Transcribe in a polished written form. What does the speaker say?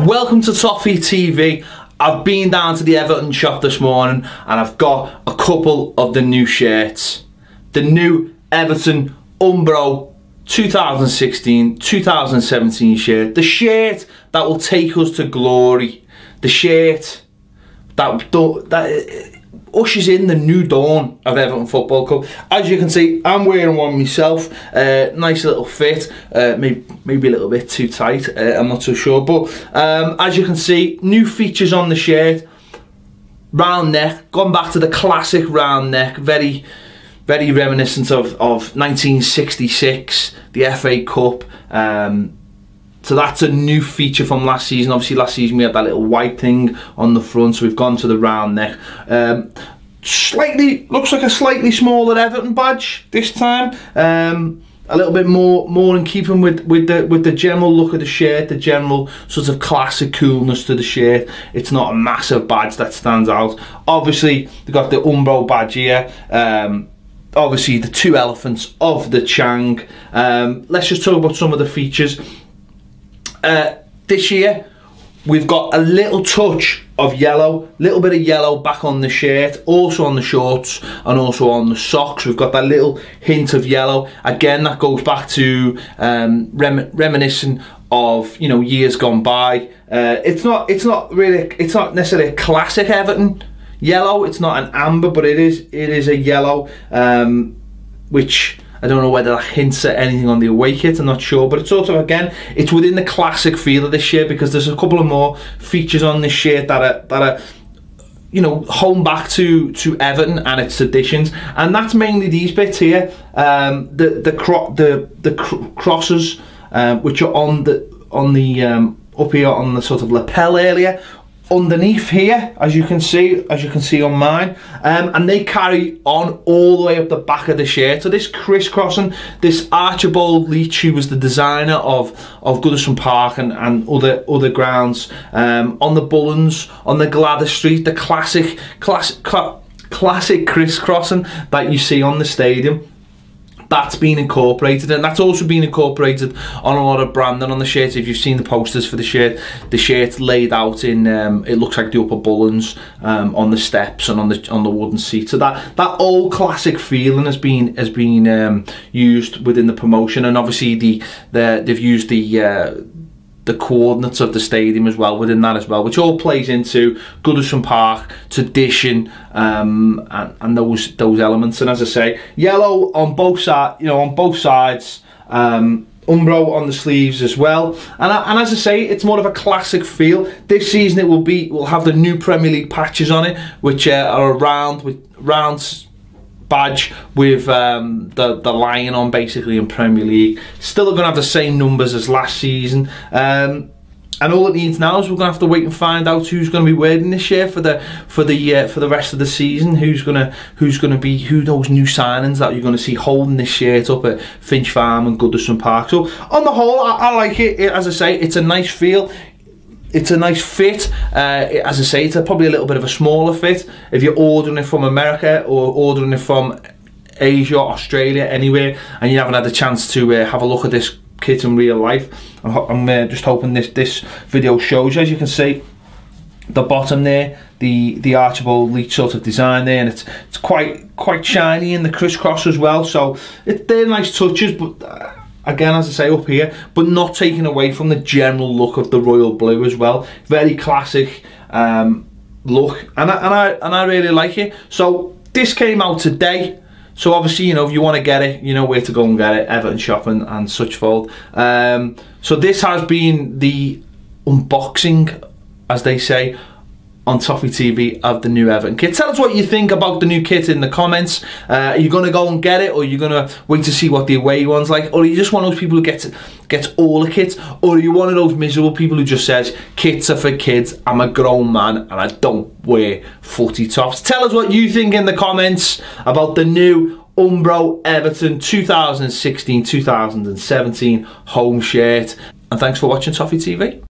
Welcome to Toffee TV. I've been down to the Everton shop this morning and I've got a couple of the new shirts. The new Everton Umbro 2016-2017 shirt. The shirt that will take us to glory. The shirt that ushers in the new dawn of Everton Football Club. As you can see, I'm wearing one myself. Nice little fit, maybe a little bit too tight, I'm not so sure, but as you can see, new features on the shirt. Round neck, gone back to the classic round neck, very reminiscent of 1966, the FA Cup. So that's a new feature from last season. Obviously last season we had that little white thing on the front, so we've gone to the round neck. Looks like a slightly smaller Everton badge this time. A little bit more in keeping with the general look of the shirt, the general sort of classic coolness to the shirt. It's not a massive badge that stands out. Obviously they've got the Umbro badge here. Obviously the two elephants of the Chang. Let's just talk about some of the features. This year we've got a little touch of yellow, little bit of yellow back on the shirt, also on the shorts and also on the socks. We've got that little hint of yellow. Again, that goes back to reminiscent of, you know, years gone by. It's not necessarily a classic Everton yellow. It's not an amber, but it is a yellow, which I don't know whether that hints at anything on the away kit, I'm not sure, but it's sort of, again, it's within the classic feel of this shirt, because there's a couple of more features on this shirt that are you know, home back to Everton and its traditions, and that's mainly these bits here. The crosses, which are on the up here on the sort of lapel area. Underneath here, as you can see on mine, and they carry on all the way up the back of the shirt. So this crisscrossing, this Archibald Leach, who was the designer of Goodison Park and other grounds, on the Bullens, on the Gladys Street, the classic crisscrossing that you see on the stadium. That's been incorporated, and that's also been incorporated on a lot of branding on the shirt. If you've seen the posters for the shirt's laid out in it looks like the upper Bullens, on the steps and on the wooden seat. So that old classic feeling has been used within the promotion, and obviously they've used the coordinates of the stadium as well within that as well, which all plays into Goodison Park tradition, and those elements. And as I say, yellow on both sides, you know, on both sides. Umbro on the sleeves as well, and as I say, it's more of a classic feel. This season we'll have the new Premier League patches on it, which are round badge with the lion on, basically, in Premier League. Still going to have the same numbers as last season, and all it needs now is we're going to have to wait and find out who's going to be wearing this year for the rest of the season. Who those new signings that you're going to see holding this shirt up at Finch Farm and Goodison Park. So on the whole, I like it. As I say, it's a nice feel. It's a nice fit. As I say, it's probably a little bit of a smaller fit if you're ordering it from America or ordering it from Asia, Australia, anywhere, and you haven't had the chance to have a look at this kit in real life. I'm just hoping this video shows you. As you can see, the bottom there, the Archibald Leach sort of design there, and it's quite shiny in the crisscross as well. So they're nice touches, but again, as I say, up here, but not taking away from the general look of the royal blue as well. Very classic look, and I really like it. So this came out today. So obviously, you know, if you want to get it, you know where to go and get it. Everton shop and such fold. So this has been the unboxing, as they say, on Toffee TV of the new Everton kit. Tell us what you think about the new kit in the comments. Are you going to go and get it, or are you going to wait to see what the away one's like? Or are you just one of those people who gets all the kits? Or are you one of those miserable people who just says, kits are for kids, I'm a grown man and I don't wear footy tops? Tell us what you think in the comments about the new Umbro Everton 2016-2017 home shirt. And thanks for watching Toffee TV.